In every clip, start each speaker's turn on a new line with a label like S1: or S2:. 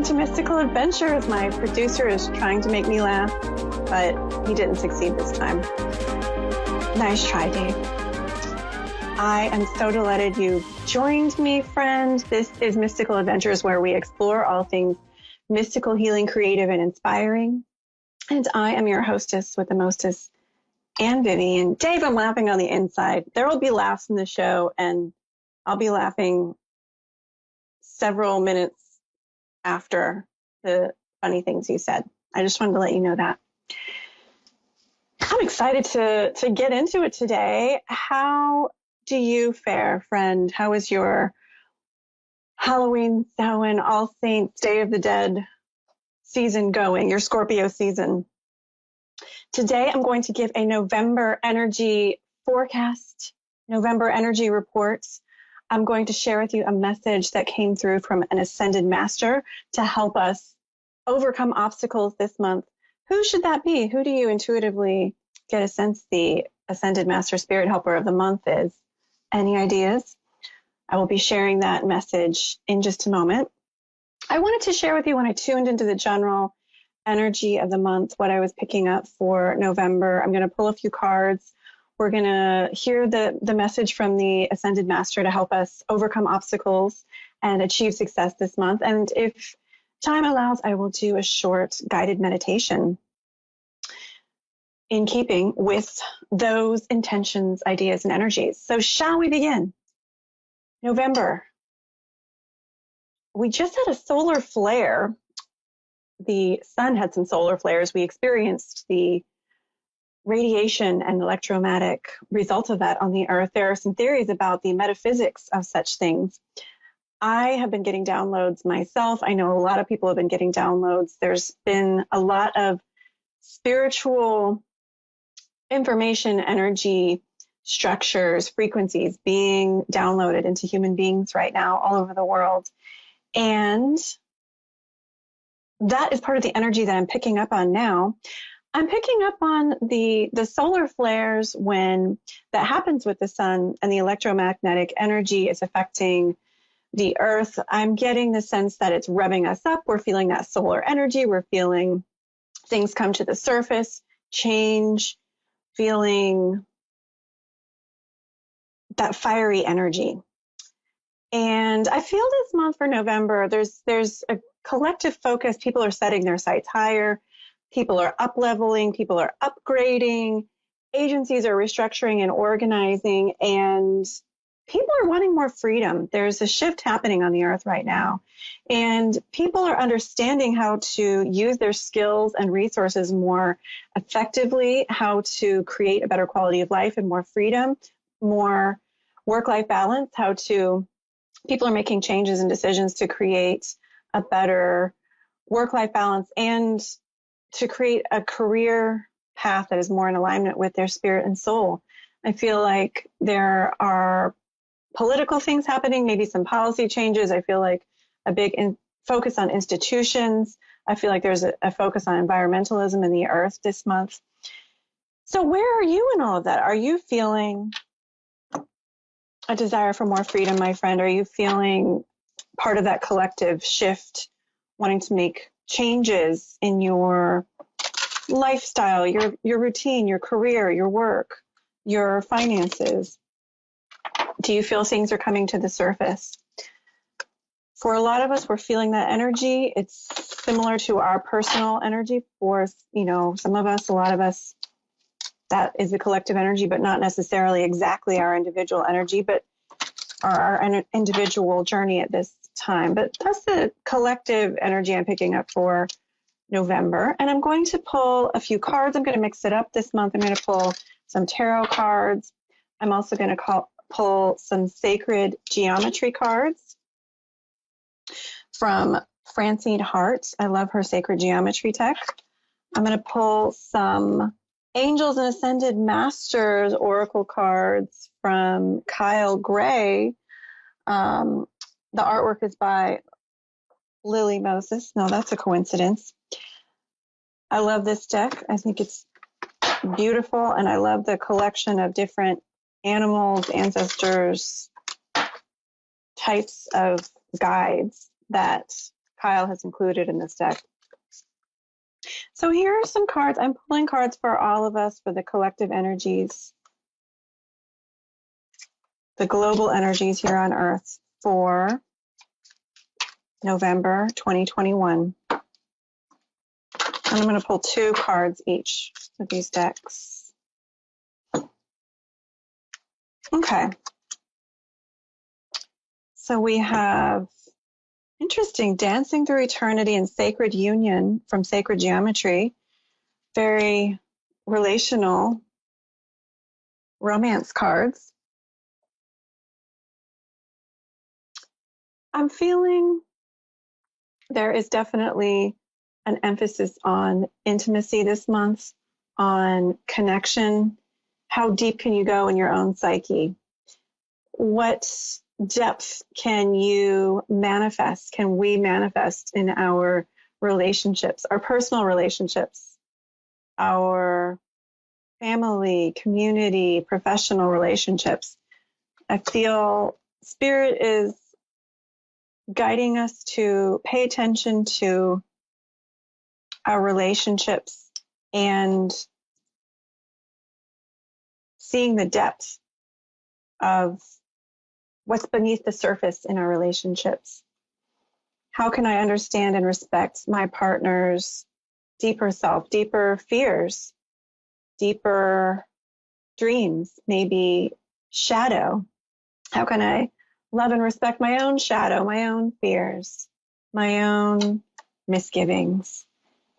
S1: Welcome to Mystical Adventures. My producer is trying to make me laugh, but he didn't succeed this time. Nice try, Dave. I am so delighted you joined me, friend. This is Mystical Adventures, where we explore all things mystical, healing, creative, and inspiring. And I am your hostess with the mostest, Ann Vivian. Dave, I'm laughing on the inside. There will be laughs in the show, and I'll be laughing several minutes after the funny things you said. I just wanted to let you know that. I'm excited to get into it today. How do you fare, friend? How is your Halloween, Samhain, All Saints, Day of the Dead season going, your Scorpio season? Today, I'm going to give a November energy forecast, November energy reports. I'm going to share with you a message that came through from an ascended master to help us overcome obstacles this month. Who should that be? Who do you intuitively get a sense the ascended master spirit helper of the month is? Any ideas? I will be sharing that message in just a moment. I wanted to share with you when I tuned into the general energy of the month, what I was picking up for November. I'm going to pull a few cards. We're going to hear the message from the Ascended Master to help us overcome obstacles and achieve success this month. And if time allows, I will do a short guided meditation in keeping with those intentions, ideas, and energies. So shall we begin? November. We just had a solar flare. The sun had some solar flares. We experienced the radiation and electromagnetic results of that on the earth. There are some theories about the metaphysics of such things. I have been getting downloads myself. I know a lot of people have been getting downloads. There's been a lot of spiritual information, energy, structures, frequencies being downloaded into human beings right now all over the world. And that is part of the energy that I'm picking up on now. I'm picking up on the solar flares when that happens with the sun and the electromagnetic energy is affecting the earth. I'm getting the sense that it's revving us up. We're feeling that solar energy. We're feeling things come to the surface, change, feeling that fiery energy. And I feel this month for November, there's a collective focus. People are setting their sights higher. People are up-leveling, people are upgrading, agencies are restructuring and organizing, and people are wanting more freedom. There's a shift happening on the earth right now, and people are understanding how to use their skills and resources more effectively, how to create a better quality of life and more freedom, more work-life balance, people are making changes and decisions to create a better work-life balance and to create a career path that is more in alignment with their spirit and soul. I feel like there are political things happening, maybe some policy changes. I feel like a big focus on institutions. I feel like there's a focus on environmentalism in the earth this month. So where are you in all of that? Are you feeling a desire for more freedom, my friend? Are you feeling part of that collective shift, wanting to make changes in your lifestyle, your routine, your career, your work, your finances? Do you feel things are coming to the surface? For a lot of us, we're feeling that energy. It's similar to our personal energy. For, some of us, a lot of us, that is a collective energy, but not necessarily exactly our individual energy, but our individual journey at this time. But that's the collective energy I'm picking up for November. And I'm going to pull a few cards. I'm going to mix it up this month. I'm going to pull some tarot cards. I'm also going to pull some sacred geometry cards from Francine Hart. I love her sacred geometry tech. I'm going to pull some Angels and Ascended Masters oracle cards from Kyle Gray. The artwork is by Lily Moses. No, that's a coincidence. I love this deck. I think it's beautiful, and I love the collection of different animals, ancestors, types of guides that Kyle has included in this deck. So here are some cards. I'm pulling cards for all of us for the collective energies, the global energies here on Earth for November 2021. And I'm going to pull 2 cards each of these decks. Okay. So we have interesting Dancing Through Eternity and Sacred Union from Sacred Geometry. Very relational romance cards. I'm feeling there is definitely an emphasis on intimacy this month, on connection. How deep can you go in your own psyche? What depth can you manifest? Can we manifest in our relationships, our personal relationships, our family, community, professional relationships? I feel Spirit is guiding us to pay attention to our relationships and seeing the depth of what's beneath the surface in our relationships. How can I understand and respect my partner's deeper self, deeper fears, deeper dreams, maybe shadow? How can I love and respect my own shadow, my own fears, my own misgivings,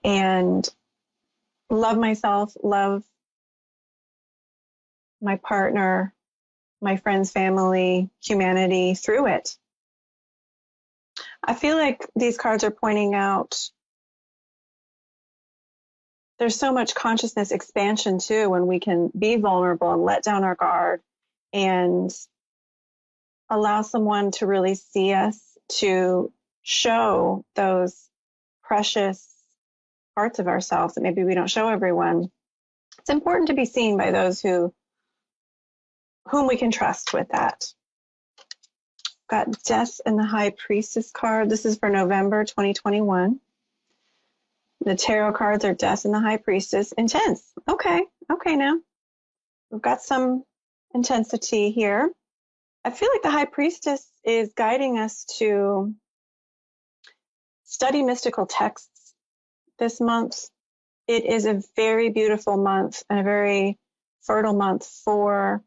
S1: and love myself, love my partner, my friends, family, humanity through it? I feel like these cards are pointing out there's so much consciousness expansion too when we can be vulnerable and let down our guard and allow someone to really see us, to show those precious parts of ourselves that maybe we don't show everyone. It's important to be seen by those whom we can trust with that. Got Death and the High Priestess card. This is for November 2021. The tarot cards are Death and the High Priestess. Intense. Okay now. We've got some intensity here. I feel like the High Priestess is guiding us to study mystical texts this month. It is a very beautiful month and a very fertile month for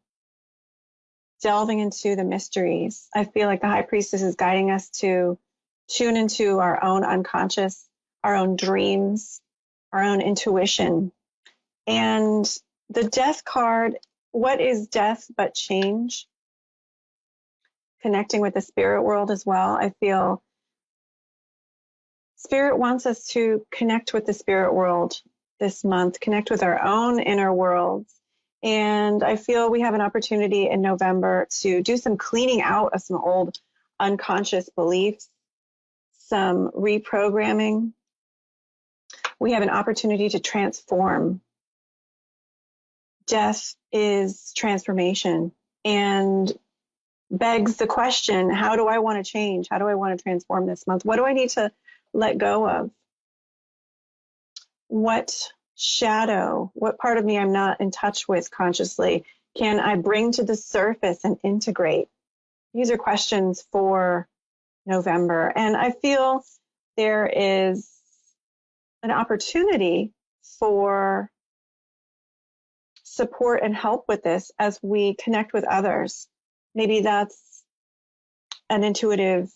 S1: delving into the mysteries. I feel like the High Priestess is guiding us to tune into our own unconscious, our own dreams, our own intuition. And the Death card, what is death but change? Connecting with the spirit world as well. I feel Spirit wants us to connect with the spirit world this month, connect with our own inner worlds. And I feel we have an opportunity in November to do some cleaning out of some old unconscious beliefs, some reprogramming. We have an opportunity to transform. Death is transformation and begs the question, how do I want to change? How do I want to transform this month? What do I need to let go of? What shadow, what part of me I'm not in touch with consciously, can I bring to the surface and integrate? These are questions for November. And I feel there is an opportunity for support and help with this as we connect with others. Maybe that's an intuitive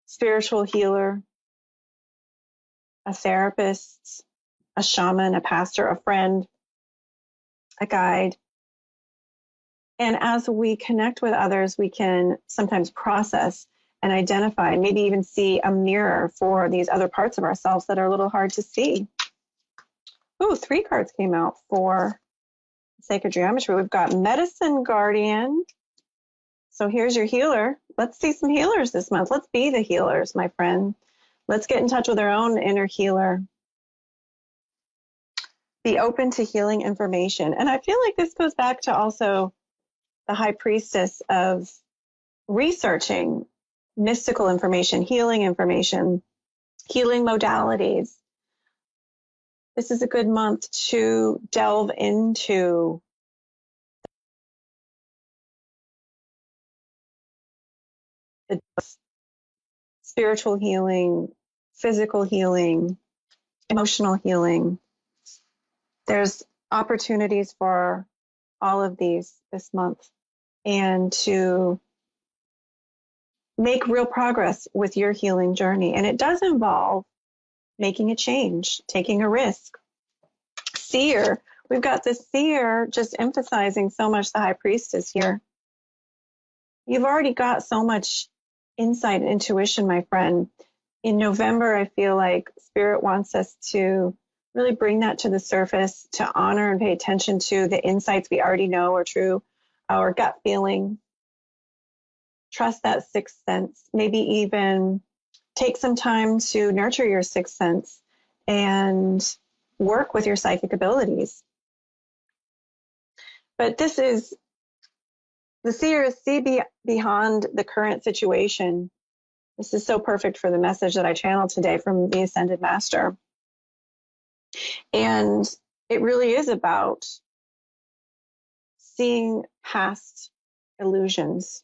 S1: spiritual healer, a therapist, a shaman, a pastor, a friend, a guide. And as we connect with others, we can sometimes process and identify, and maybe even see a mirror for these other parts of ourselves that are a little hard to see. Ooh, 3 cards came out for Sacred Geometry. We've got Medicine Guardian. So here's your healer. Let's see some healers this month. Let's be the healers, my friend. Let's get in touch with our own inner healer. Be open to healing information. And I feel like this goes back to also the High Priestess of researching mystical information, healing information, healing modalities. This is a good month to delve into the spiritual healing, physical healing, emotional healing. There's opportunities for all of these this month, and to make real progress with your healing journey. And it does involve making a change, taking a risk. Seer, we've got the seer just emphasizing so much the high priestess here. You've already got so much insight and intuition, my friend. In November, I feel like Spirit wants us to really bring that to the surface, to honor and pay attention to the insights we already know are true, our gut feeling. Trust that sixth sense. Maybe even take some time to nurture your sixth sense and work with your psychic abilities. But this is, the seers see beyond the current situation. This is so perfect for the message that I channeled today from the Ascended Master. And it really is about seeing past illusions.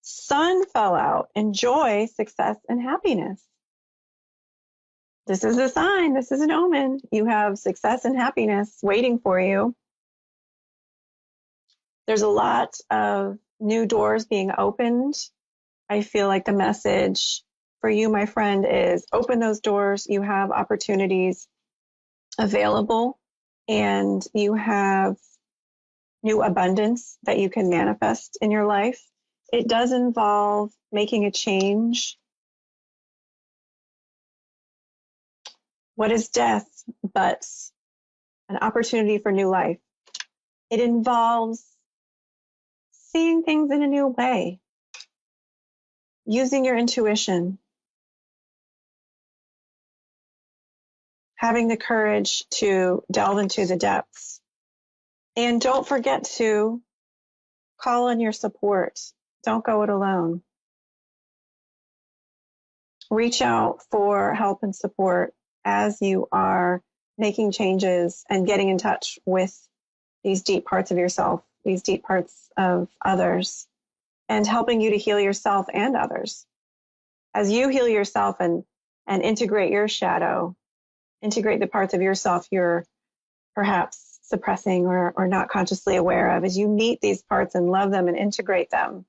S1: Sun fell out. Enjoy success and happiness. This is a sign. This is an omen. You have success and happiness waiting for you. There's a lot of new doors being opened. I feel like the message for you, my friend, is open those doors. You have opportunities available, and you have new abundance that you can manifest in your life. It does involve making a change. What is death but an opportunity for new life? It involves seeing things in a new way, using your intuition, having the courage to delve into the depths. And don't forget to call on your support. Don't go it alone. Reach out for help and support as you are making changes and getting in touch with these deep parts of yourself, these deep parts of others, and helping you to heal yourself and others. As you heal yourself and integrate your shadow, integrate the parts of yourself you're perhaps suppressing or not consciously aware of, as you meet these parts and love them and integrate them,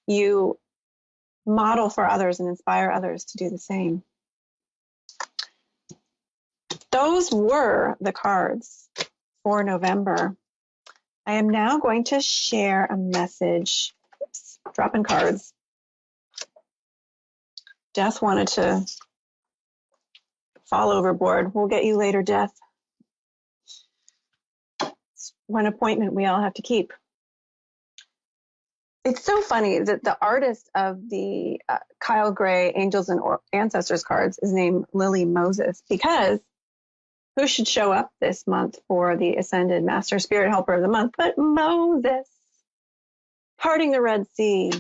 S1: you model for others and inspire others to do the same. Those were the cards for November. I am now going to share a message. Oops, dropping cards. Death wanted to fall overboard. We'll get you later, Death. It's one appointment we all have to keep. It's so funny that the artist of the Kyle Gray Angels and Ancestors cards is named Lily Moses, because who should show up this month for the Ascended Master Spirit Helper of the Month but Moses? Parting the Red Sea.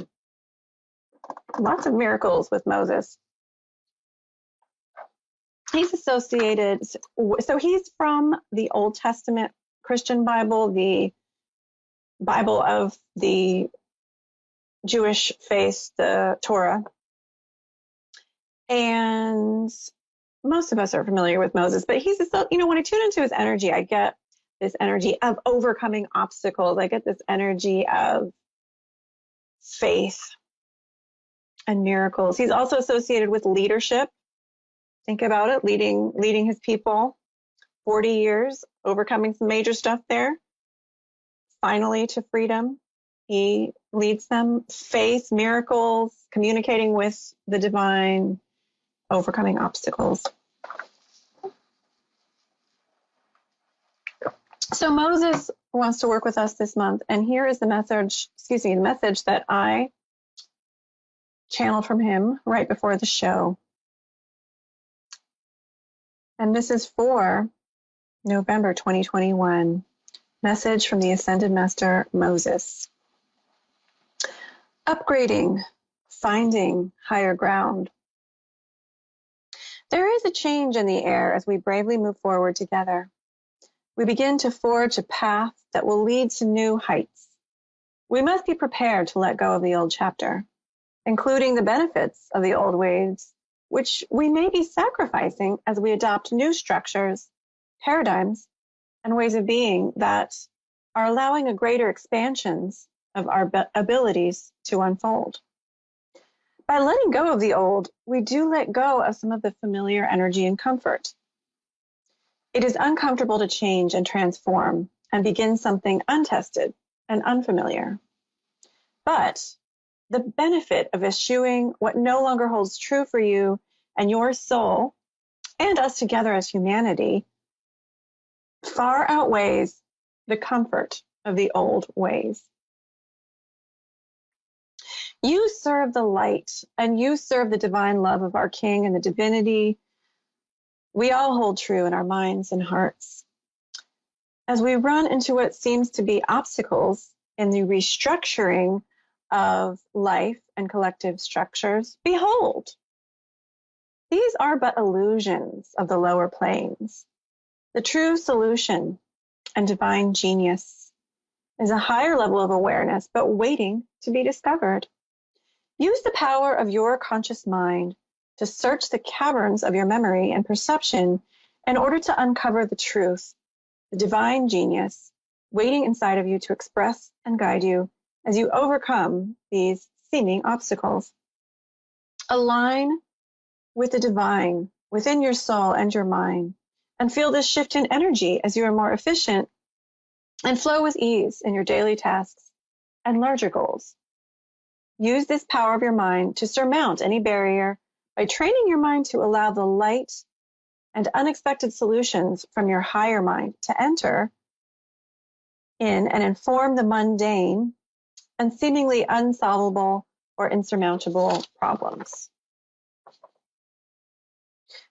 S1: Lots of miracles with Moses. He's associated, so he's from the Old Testament Christian Bible, the Bible of the Jewish faith, the Torah. And most of us are familiar with Moses, but he's, when I tune into his energy, I get this energy of overcoming obstacles. I get this energy of faith and miracles. He's also associated with leadership. Think about it, leading his people, 40 years, overcoming some major stuff there. Finally to freedom. He leads them. Faith, miracles, communicating with the divine, overcoming obstacles. So Moses wants to work with us this month, and here is the message that I channeled from him right before the show. And this is for November 2021. Message from the Ascended Master Moses. Upgrading, finding higher ground. There is a change in the air as we bravely move forward together. We begin to forge a path that will lead to new heights. We must be prepared to let go of the old chapter, including the benefits of the old ways, which we may be sacrificing as we adopt new structures, paradigms, and ways of being that are allowing a greater expansions of our abilities to unfold. By letting go of the old, we do let go of some of the familiar energy and comfort. It is uncomfortable to change and transform and begin something untested and unfamiliar. But the benefit of eschewing what no longer holds true for you and your soul and us together as humanity far outweighs the comfort of the old ways. You serve the light and you serve the divine love of our King and the divinity we all hold true in our minds and hearts. As we run into what seems to be obstacles in the restructuring of life and collective structures, behold, these are but illusions of the lower planes. The true solution and divine genius is a higher level of awareness, but waiting to be discovered. Use the power of your conscious mind to search the caverns of your memory and perception in order to uncover the truth, the divine genius waiting inside of you to express and guide you as you overcome these seeming obstacles. Align with the divine within your soul and your mind, and feel this shift in energy as you are more efficient and flow with ease in your daily tasks and larger goals. Use this power of your mind to surmount any barrier by training your mind to allow the light and unexpected solutions from your higher mind to enter in and inform the mundane and seemingly unsolvable or insurmountable problems.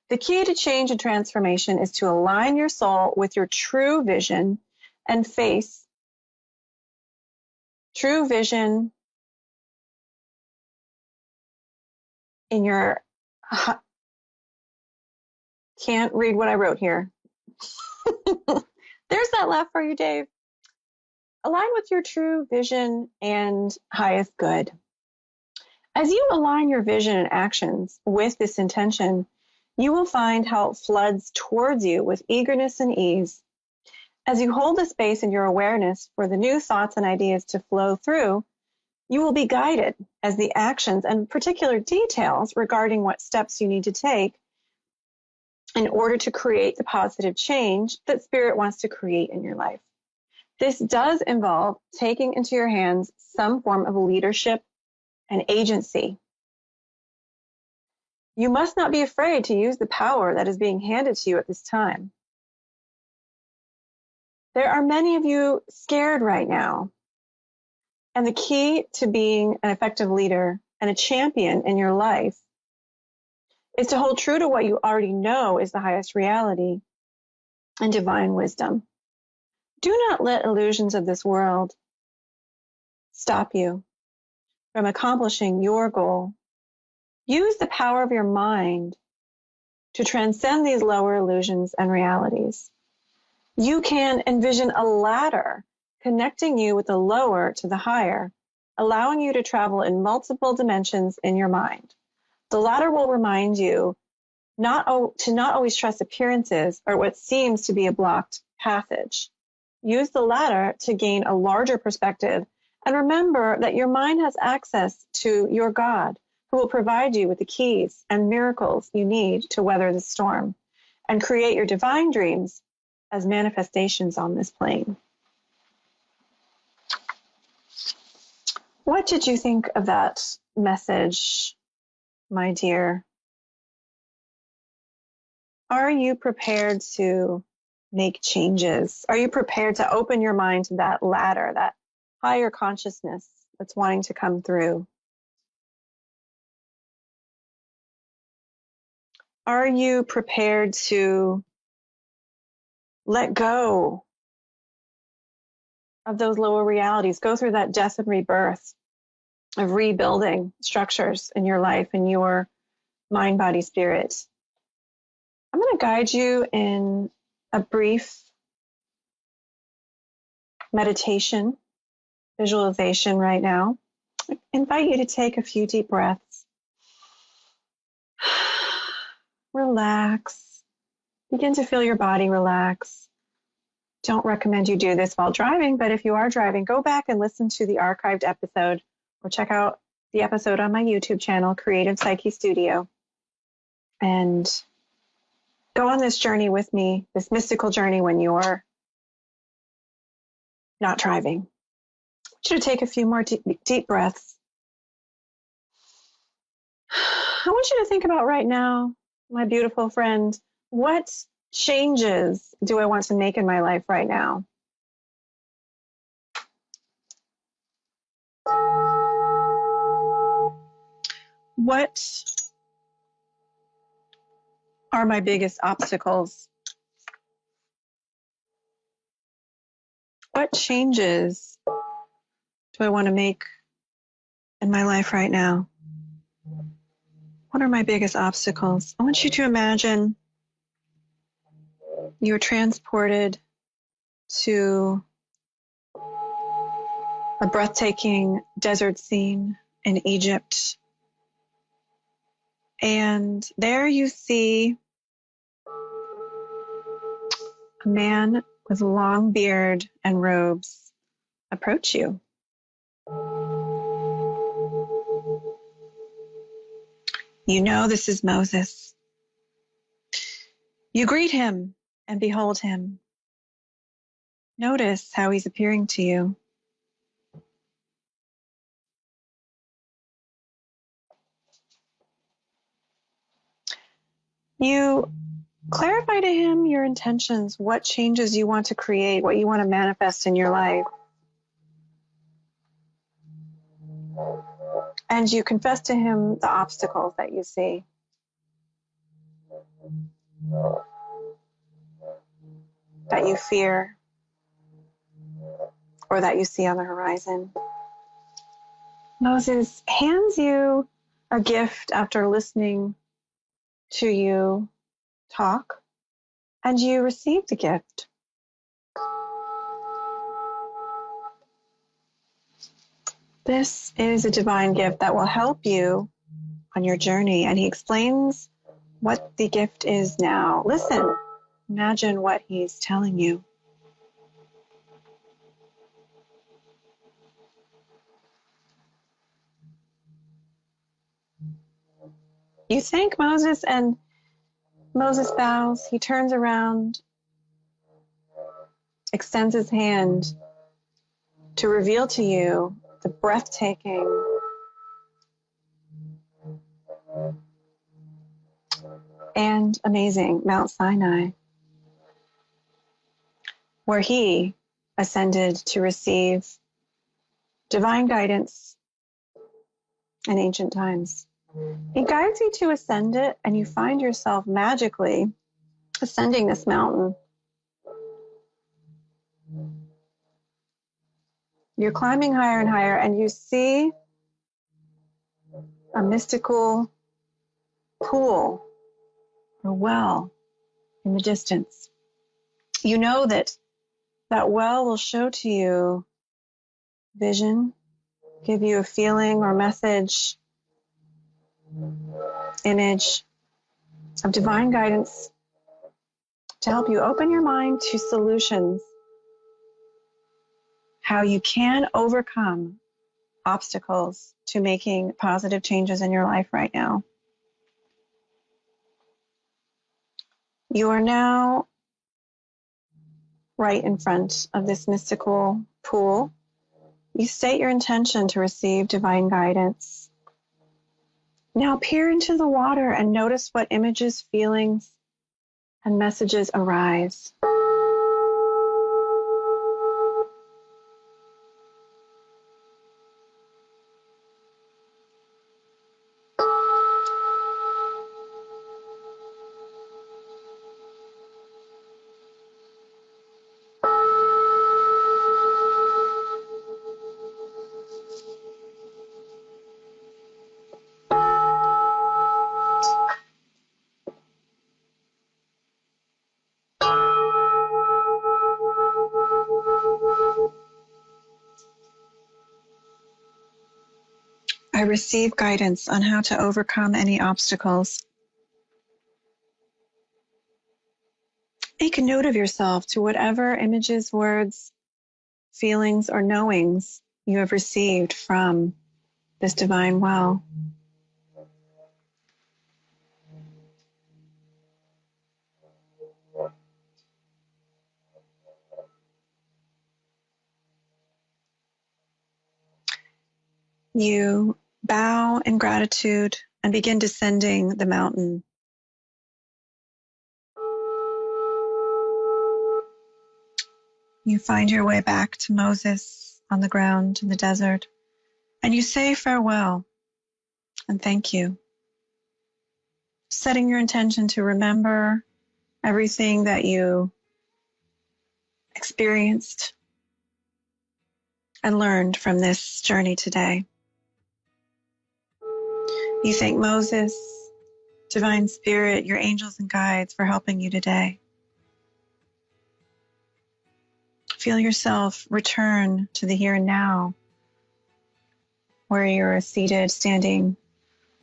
S1: The key to change and transformation is to align your soul with your true vision and face true vision in your can't read what I wrote here. There's that laugh for you, Dave. Align with your true vision and highest good. As you align your vision and actions with this intention, you will find how it floods towards you with eagerness and ease. As you hold the space in your awareness for the new thoughts and ideas to flow through, you will be guided as the actions and particular details regarding what steps you need to take in order to create the positive change that Spirit wants to create in your life. This does involve taking into your hands some form of leadership and agency. You must not be afraid to use the power that is being handed to you at this time. There are many of you scared right now, and the key to being an effective leader and a champion in your life is to hold true to what you already know is the highest reality and divine wisdom. Do not let illusions of this world stop you from accomplishing your goal. Use the power of your mind to transcend these lower illusions and realities. You can envision a ladder connecting you with the lower to the higher, allowing you to travel in multiple dimensions in your mind. The ladder will remind you to not always trust appearances or what seems to be a blocked passage. Use the ladder to gain a larger perspective, and remember that your mind has access to your God, who will provide you with the keys and miracles you need to weather the storm and create your divine dreams as manifestations on this plane. What did you think of that message, my dear? Are you prepared to make changes? Are you prepared to open your mind to that ladder, that higher consciousness that's wanting to come through? Are you prepared to let go of those lower realities, go through that death and rebirth of rebuilding structures in your life and your mind, body, spirit? I'm going to guide you in a brief meditation, visualization right now. I invite you to take a few deep breaths. Relax. Begin to feel your body relax. Don't recommend you do this while driving, but if you are driving, go back and listen to the archived episode or check out the episode on my YouTube channel, Creative Psyche Studio, and go on this journey with me, this mystical journey when you're not driving. I want you to take a few more deep breaths. I want you to think about right now, my beautiful friend, what changes do I want to make in my life right now? What are my biggest obstacles? What changes do I want to make in my life right now? What are my biggest obstacles? I want you to imagine you're transported to a breathtaking desert scene in Egypt. And there you see a man with a long beard and robes approach you. You know this is Moses. You greet him and behold him. Notice how he's appearing to you. You clarify to him your intentions, what changes you want to create, what you want to manifest in your life. And you confess to him the obstacles that you see. That you fear, or that you see on the horizon. Moses hands you a gift after listening to you talk, and you receive the gift. This is a divine gift that will help you on your journey, and he explains what the gift is now. Listen, imagine what he's telling you. You thank Moses, and Moses bows. He turns around, extends his hand to reveal to you the breathtaking and amazing Mount Sinai, where he ascended to receive divine guidance in ancient times. He guides you to ascend it, and you find yourself magically ascending this mountain. You're climbing higher and higher, and you see a mystical pool or well in the distance. You know that that well will show to you vision, give you a feeling or message, image of divine guidance to help you open your mind to solutions, how you can overcome obstacles to making positive changes in your life right now. You are now right in front of this mystical pool. You state your intention to receive divine guidance. Now peer into the water and notice what images, feelings, and messages arise. I receive guidance on how to overcome any obstacles. Make a note of yourself to whatever images, words, feelings, or knowings you have received from this divine well. You bow in gratitude and begin descending the mountain. You find your way back to Moses on the ground in the desert, and you say farewell and thank you, setting your intention to remember everything that you experienced and learned from this journey today. You thank Moses, Divine Spirit, your angels and guides for helping you today. Feel yourself return to the here and now, where you're seated, standing,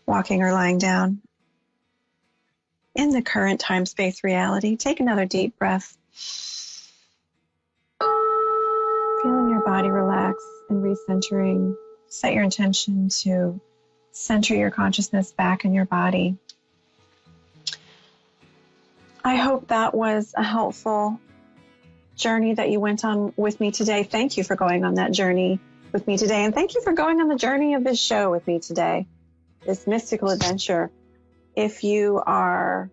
S1: walking, or lying down. In the current time-space reality, take another deep breath. Feeling your body relax and recentering, set your intention to center your consciousness back in your body. I hope that was a helpful journey that you went on with me today. Thank you for going on that journey with me today. And thank you for going on the journey of this show with me today, this mystical adventure. If you are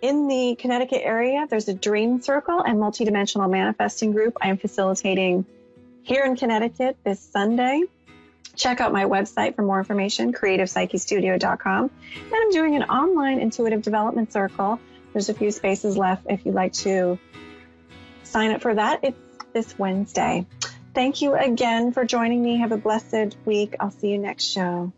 S1: in the Connecticut area, there's a Dream Circle and Multidimensional Manifesting group I am facilitating here in Connecticut this Sunday. Check out my website for more information, creativepsychestudio.com. And I'm doing an online intuitive development circle. There's a few spaces left if you'd like to sign up for that. It's this Wednesday. Thank you again for joining me. Have a blessed week. I'll see you next show.